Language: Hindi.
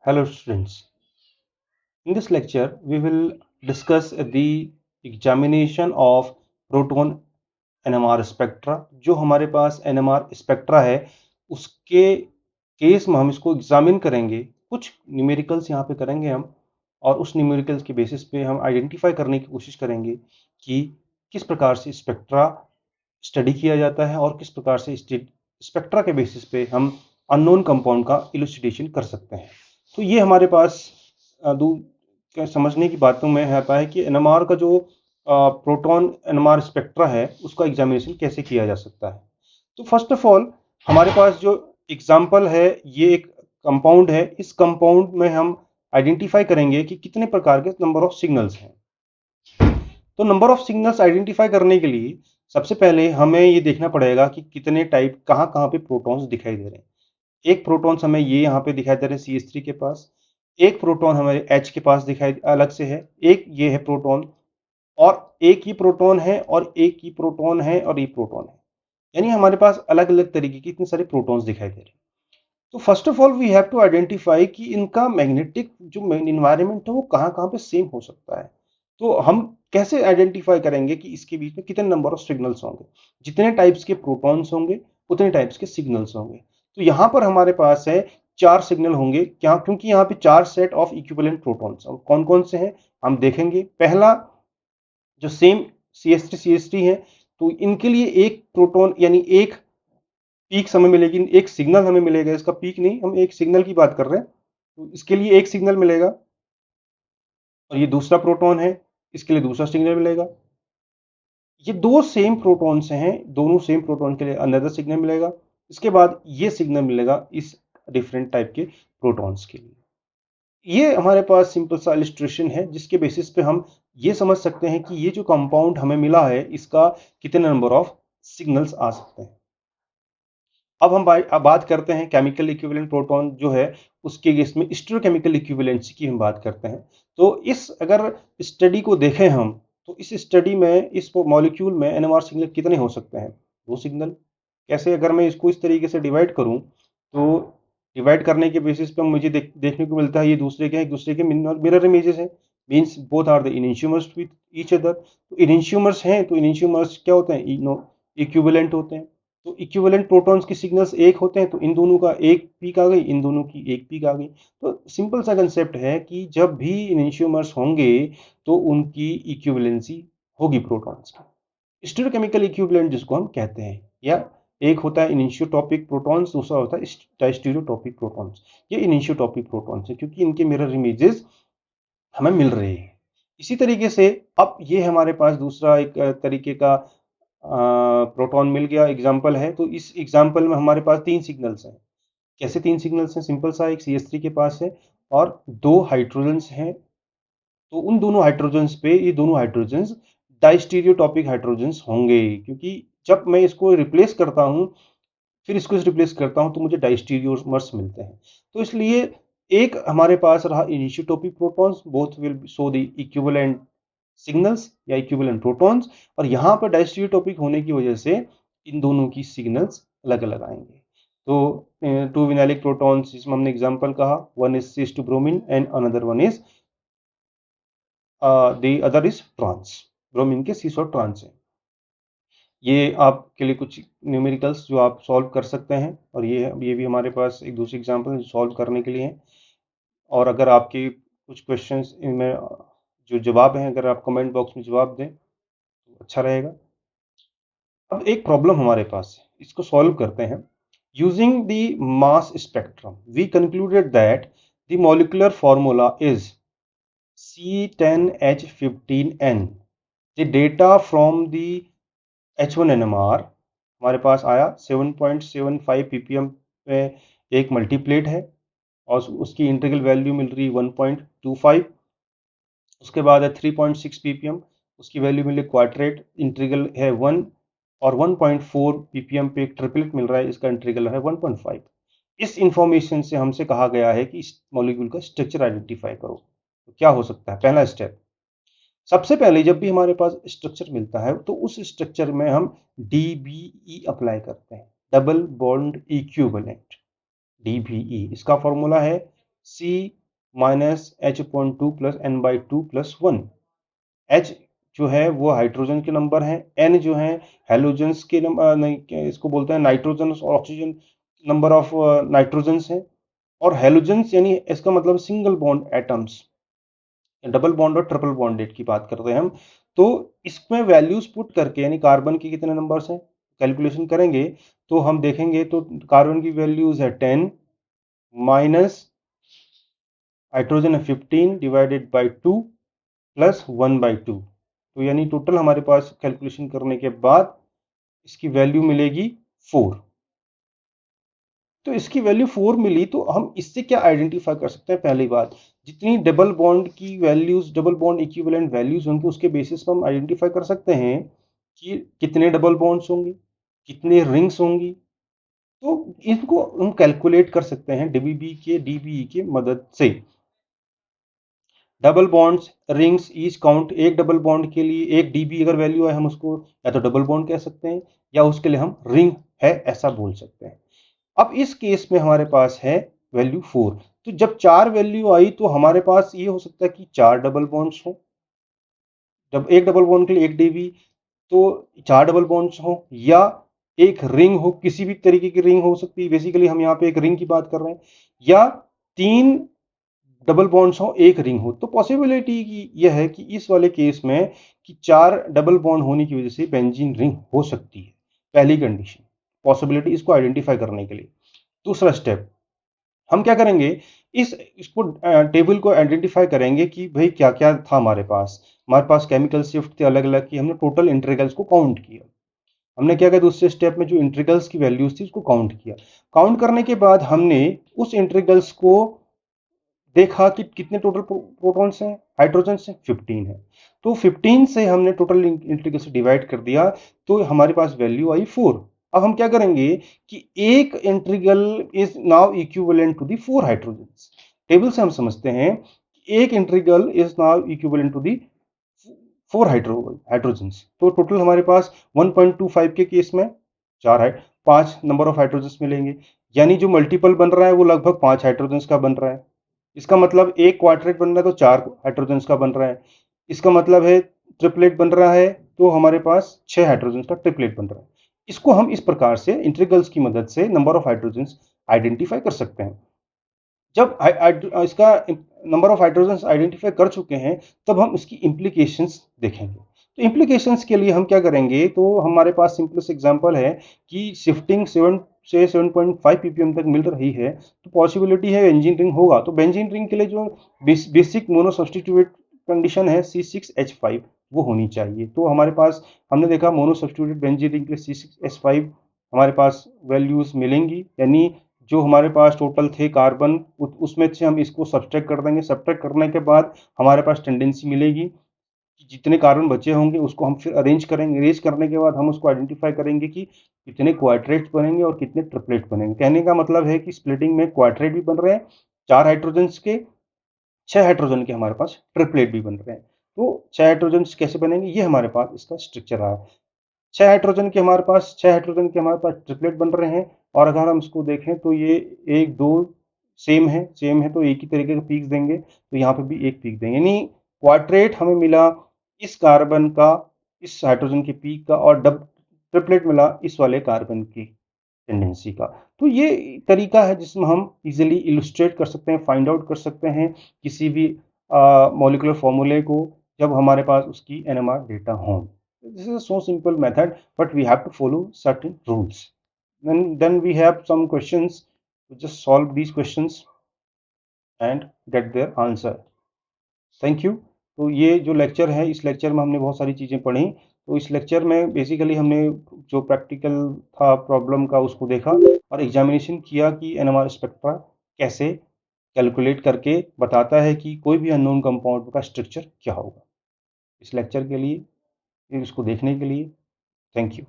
Hello students. In this lecture, we will discuss the examination of proton NMR spectra. जो हमारे पास NMR spectra है उसके केस में हम इसको एग्जामिन करेंगे। कुछ न्यूमेरिकल्स यहाँ पे करेंगे हम, और उस न्यूमेरिकल्स के बेसिस पे हम आइडेंटिफाई करने की कोशिश करेंगे कि किस प्रकार से स्पेक्ट्रा स्टडी किया जाता है और किस प्रकार से स्पेक्ट्रा के बेसिस पे हम अननोन कंपाउंड का इलुसिडेशन कर सकते हैं। तो ये हमारे पास समझने की बातों में आता है कि एनएमआर का जो प्रोटॉन एनएमआर स्पेक्ट्रा है उसका एग्जामिनेशन कैसे किया जा सकता है। तो फर्स्ट ऑफ ऑल हमारे पास जो एग्जाम्पल है ये एक कंपाउंड है। इस कंपाउंड में हम आइडेंटिफाई करेंगे कि कितने प्रकार के नंबर ऑफ सिग्नल्स हैं। तो नंबर ऑफ सिग्नल्स आइडेंटिफाई करने के लिए सबसे पहले हमें ये देखना पड़ेगा कि कितने टाइप कहाँ कहाँ पे प्रोटॉन्स दिखाई दे रहे हैं। एक प्रोटॉन्स हमें ये यहाँ पे दिखाई दे रहे हैं CH3 के पास, एक प्रोटॉन हमें H के पास दिखाई अलग से है, एक ये है प्रोटॉन, और एक ही प्रोटॉन है, और एक ही प्रोटॉन है, और ये प्रोटॉन है। यानी हमारे पास अलग अलग तरीके के इतने सारे प्रोटॉन्स दिखाई दे रहे हैं। तो first of all we have to identify कि इनका मैग्नेटिक जो इन्वायरमेंट है वो कहाँ कहाँ पे सेम हो सकता है। तो हम कैसे आइडेंटिफाई करेंगे कि इसके बीच में कितने नंबर ऑफ सिग्नल्स होंगे। जितने टाइप्स के प्रोटॉन्स होंगे उतने टाइप्स के सिग्नल्स होंगे। तो यहाँ पर हमारे पास है 4 सिग्नल होंगे। क्या? क्योंकि यहाँ पे 4 सेट ऑफ इक्विवेलेंट प्रोटॉन्स कौन कौन से हैं हम देखेंगे। पहला जो सेम CH3 है तो इनके लिए एक प्रोटॉन यानी एक पीक हमें मिलेगी, एक सिग्नल हमें मिलेगा। इसका पीक नहीं, हम एक सिग्नल की बात कर रहे हैं। तो इसके लिए एक सिग्नल मिलेगा, और ये दूसरा प्रोटॉन है, इसके लिए दूसरा सिग्नल मिलेगा। ये दो सेम प्रोटॉन्स हैं, दोनों सेम प्रोटॉन के लिए अनदर सिग्नल मिलेगा। इसके बाद ये सिग्नल मिलेगा इस डिफरेंट टाइप के प्रोटॉन्स के लिए। ये हमारे पास सिंपल सा इलस्ट्रेशन है जिसके बेसिस पे हम ये समझ सकते हैं कि ये जो कंपाउंड हमें मिला है इसका कितने नंबर ऑफ सिग्नल्स आ सकते हैं। अब हम बात करते हैं केमिकल इक्विवेलेंट प्रोटॉन जो है उसके इसमें स्टीरियोकेमिकल इक्विवेलेंसी की हम बात करते हैं। तो इस अगर स्टडी को देखें हम, तो इस स्टडी में इस मॉलिक्यूल में एनएमआर सिग्नल कितने हो सकते हैं? 2 सिग्नल। कैसे? अगर मैं इसको इस तरीके से डिवाइड करूं तो डिवाइड करने के बेसिस पे मुझे देखने को मिलता है ये दूसरे के एक दूसरे के मिरर इमेजेस हैं। Means both are the enantiomers with each other. तो इनिशियोमर्स हैं तो इनिशियोमर्स क्या होते हैं? इक्विवेलेंट होते हैं। तो इक्विवेलेंट प्रोटॉन्स की सिग्नल्स एक होते हैं तो इन दोनों का एक पीक आ गई, इन दोनों की एक पीक आ गई। तो सिंपल सा कंसेप्ट है कि जब भी इनिशियोमर्स होंगे तो उनकी इक्विवेलेंसी होगी प्रोटॉन्स की। स्टीरियोकेमिकल इक्विवेलेंट जिसको हम कहते हैं, या एक होता है इनिशियोटॉपिक प्रोटॉन्स, दूसरा होता है डायस्टीरियोटॉपिक प्रोटॉन्स। ये इनिशियोटॉपिक प्रोटॉन्स है क्योंकि इनके मिरर इमेजेस हमें मिल रहे हैं। इसी तरीके से अब ये हमारे पास दूसरा एक तरीके का प्रोटॉन मिल गया एग्जाम्पल है। तो इस एग्जाम्पल में हमारे पास 3 सिग्नल्स हैं। कैसे 3 सिग्नल्स हैं? सिंपल सा, एक CH3 के पास है और 2 हाइड्रोजन्स हैं। तो उन दोनों हाइड्रोजन्स पे ये दोनों हाइड्रोजन्स डाइस्टीरियोटॉपिक हाइड्रोजन्स होंगे, क्योंकि जब मैं इसको रिप्लेस करता हूँ फिर इसको रिप्लेस करता हूँ तो मुझे डाइस्टीरियोमर्स मिलते हैं। तो इसलिए एक हमारे पास रहा enantiotopic protons, both will show the equivalent signals या इक्विवेलेंट प्रोटॉन्स, और यहाँ पर डाइस्टीरियोटॉपिक होने की वजह से इन दोनों की सिग्नल्स अलग अलग आएंगे। तो 2 विनाइलिक प्रोटॉन्स जिसमें हमने एग्जांपल कहा, one is cis to bromine and another one is the other is trans. Bromine के सिस और ट्रांस है। ये आपके लिए कुछ न्यूमेरिकल्स जो आप सॉल्व कर सकते हैं, और ये भी हमारे पास एक दूसरी एग्जांपल सॉल्व करने के लिए हैं। और अगर आपके कुछ क्वेश्चंस इनमें जो जवाब हैं अगर आप कमेंट बॉक्स में जवाब दें तो अच्छा रहेगा। अब एक प्रॉब्लम हमारे पास है, इसको सॉल्व करते हैं। Using the mass spectrum we concluded that the molecular formula is C10H15N। The data from the H1 NMR हमारे पास आया 7.75 ppm पे एक मल्टीप्लेट है, और उसकी इंटीग्रल वैल्यू मिल रही 1.25। उसके बाद है 3.6 ppm, उसकी वैल्यू मिली क्वाड्रेट, इंटीग्रल है 1, और 1.4 ppm पे एक ट्रिपलेट मिल रहा है, इसका इंटीग्रल है 1.5। इस इंफॉर्मेशन से हमसे कहा गया है कि इस मॉलिक्यूल का स्ट्रक्चर आइडेंटिफाई करो। तो क्या हो सकता है? पहला स्टेप, सबसे पहले जब भी हमारे पास स्ट्रक्चर मिलता है तो उस स्ट्रक्चर में हम DBE अप्लाई करते हैं, डबल बॉन्ड इक्विवेलेंट। DBE इसका फॉर्मूला है C minus H/2 plus N/2 plus 1। H जो है वो हाइड्रोजन के नंबर हैं, N जो है हेलोजेंस के नंबर, नहीं इसको बोलते हैं नाइट्रोजन और ऑक्सीजन, नंबर ऑफ नाइट्रोजन्स हैं। और हेलोजेंस यानी इसका मतलब single bond atoms, double bond और ट्रिपल बॉन्डेड की बात करते हैं हम। तो इसमें वैल्यूज पुट करके यानी कार्बन के कितने नंबर्स हैं कैलकुलेशन करेंगे तो हम देखेंगे तो कार्बन की वैल्यूज है 10 माइनस हाइड्रोजन है 15 डिवाइडेड बाई 2 प्लस 1/2। तो यानी टोटल हमारे पास कैलकुलेशन करने के बाद इसकी वैल्यू मिलेगी 4। तो इसकी वैल्यू 4 मिली तो हम इससे क्या आइडेंटिफाई कर सकते हैं? पहली बात, जितनी डबल बॉन्ड की values, double bond equivalent values होंगी उसके बेसिस पर हम आइडेंटिफाई कर सकते हैं कि कितने डबल बॉन्ड्स होंगे, कितने रिंग्स होंगी। तो इनको हम कैलकुलेट कर सकते हैं डीबीई के मदद से। Double bonds, rings, each count, एक डबल बॉन्ड के लिए एक डीबी अगर वैल्यू है हम उसको या तो डबल बॉन्ड कह सकते हैं या उसके लिए हम रिंग है ऐसा बोल सकते हैं। अब इस केस में हमारे पास है वैल्यू 4। तो जब 4 वैल्यू आई तो हमारे पास ये हो सकता है कि 4 डबल बॉन्ड्स हो, जब एक डबल बॉन्ड के लिए एक डीबी तो 4 डबल बॉन्ड्स हो, या एक रिंग हो, किसी भी तरीके की रिंग हो सकती है, बेसिकली हम यहाँ पे एक रिंग की बात कर रहे हैं, या 3 डबल बॉन्ड्स हो, एक रिंग हो। तो पॉसिबिलिटी की यह है कि इस वाले केस में कि 4 डबल बॉन्ड होने की वजह से बेंजीन रिंग हो सकती है। पहली कंडीशन, पॉसिबिलिटी इसको आइडेंटिफाई करने के लिए। दूसरा स्टेप, हम क्या करेंगे, इसको टेबल को आइडेंटिफाई करेंगे कि भाई क्या क्या था हमारे पास केमिकल शिफ्ट थे अलग अलग की, हमने टोटल इंटीग्रल्स को काउंट किया। हमने क्या किया, दूसरे स्टेप में जो इंटीग्रल्स की वैल्यूज थी उसको काउंट किया। काउंट करने के बाद हमने उस इंटीग्रल्स को देखा कि कितने टोटल प्रोटॉन्स हैं, हाइड्रोजन्स हैं, 15 है। तो 15 से हमने टोटल इंटीग्रल से डिवाइड कर दिया तो हमारे पास वैल्यू आई 4। अब हम क्या करेंगे कि एक integral is now equivalent to the 4 hydrogens. Table से हम समझते हैं कि एक integral is now equivalent to the 4 hydrogens. तो टोटल हमारे पास 1.25 के केस में 5 नंबर ऑफ हाइड्रोजन्स मिलेंगे, यानी जो मल्टीपल बन रहा है वो लगभग 5 हाइड्रोजन्स का बन रहा है। इसका मतलब एक क्वाड्रेट बन रहा है तो 4 हाइड्रोजन्स का बन रहा है। इसका मतलब है ट्रिपलेट बन रहा है तो हमारे पास 6 हाइड्रोजन्स का ट्रिपलेट बन रहा है। इसको हम इस प्रकार से इंटीग्रल्स की मदद से नंबर ऑफ हाइड्रोजन्स आइडेंटिफाई कर सकते हैं। जब इसका नंबर ऑफ हाइड्रोजन्स आइडेंटिफाई कर चुके हैं तब हम इसकी इम्प्लीकेशंस देखेंगे। तो इम्प्लीकेशंस के लिए हम क्या करेंगे, तो हमारे पास सिंपलेस्ट एग्जांपल है कि शिफ्टिंग 7 से 7.5 ppm तक मिल रही है तो पॉसिबिलिटी है बेंजीन रिंग होगा। तो बेंजीन रिंग के लिए जो बेसिक मोनो सब्स्टिट्यूट कंडीशन है C6H5 वो होनी चाहिए। तो हमारे पास हमने देखा मोनो सब्स्टिट्यूटेड बेंजीन रिंग के लिए C6H5 हमारे पास वैल्यूज मिलेंगी, यानी जो हमारे पास टोटल थे कार्बन उसमें से हम इसको सब्सट्रैक्ट कर देंगे। सब्सट्रैक्ट करने के बाद हमारे पास टेंडेंसी मिलेगी कि जितने कार्बन बचे होंगे उसको हम फिर अरेंज करेंगे। अरेंज करने के बाद हम उसको आइडेंटिफाई करेंगे कि कितने क्वाड्रेट्स बनेंगे और कितने ट्रिपलेट बनेंगे। कहने का मतलब है कि स्प्लिटिंग में क्वाड्रेट भी बन रहे हैं 4 हाइड्रोजन्स के, 6 हाइड्रोजन के हमारे पास ट्रिपलेट भी बन रहे हैं। तो 6 हाइड्रोजन कैसे बनेंगे, ये हमारे पास इसका स्ट्रक्चर रहा। 6 हाइड्रोजन के हमारे पास ट्रिपलेट बन रहे हैं। और अगर हम इसको देखें तो ये 1 2 सेम है तो एक ही तरीके के पीक्स देंगे, तो यहाँ पे भी एक पीक देंगे, यानी क्वाड्रेट हमें मिला इस कार्बन का, इस हाइड्रोजन के पीक का, और डब ट्रिपलेट मिला इस वाले कार्बन की टेंडेंसी का। तो ये तरीका है जिसमें हम इजीली इलुस्ट्रेट कर सकते हैं, फाइंड आउट कर सकते हैं किसी भी मॉलिक्यूलर फॉर्मूले को जब हमारे पास उसकी एनएमआर डेटा हो। This is a so simple method, but we have to follow certain rules. Then we have some questions. We just solve these questions and get their answer. Thank you. तो ये जो लेक्चर है इस लेक्चर में हमने बहुत सारी चीज़ें पढ़ी। तो इस लेक्चर में बेसिकली हमने जो प्रैक्टिकल था प्रॉब्लम का उसको देखा और एग्जामिनेशन किया कि एनएमआर स्पेक्ट्रा कैसे कैलकुलेट करके बताता है कि कोई भी अननोन कंपाउंड का स्ट्रक्चर क्या होगा। इस लेक्चर के लिए, इसको देखने के लिए थैंक यू।